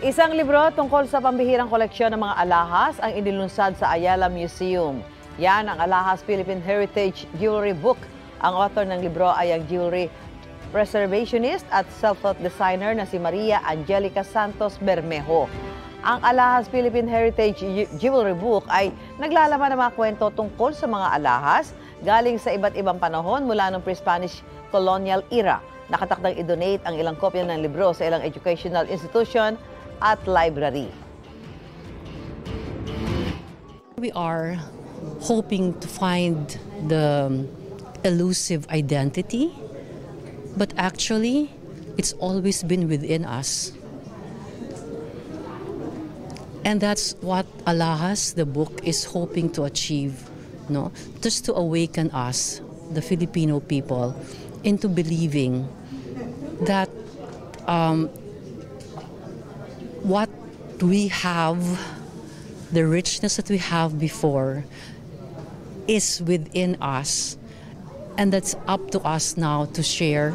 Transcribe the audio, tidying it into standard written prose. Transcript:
Isang libro tungkol sa pambihirang koleksyon ng mga alahas ang inilunsad sa Ayala Museum. Yan ang Alahas Philippine Heritage Jewelry Book. Ang author ng libro ay ang jewelry preservationist at self-taught designer na si Maria Angelica Santos Bermejo. Ang Alahas Philippine Heritage Jewelry Book ay naglalaman ng mga kwento tungkol sa mga alahas galing sa iba't ibang panahon mula ng pre-Spanish colonial era. Nakatakdang i-donate ang ilang kopya ng libro sa ilang educational institution at library. We are hoping to find the elusive identity, but actually, it's always been within us. And that's what Alahas, the book, is hoping to achieve, no? Just to awaken us, the Filipino people, into believing that what we have, the richness that we have before, is within us. And that's up to us now to share.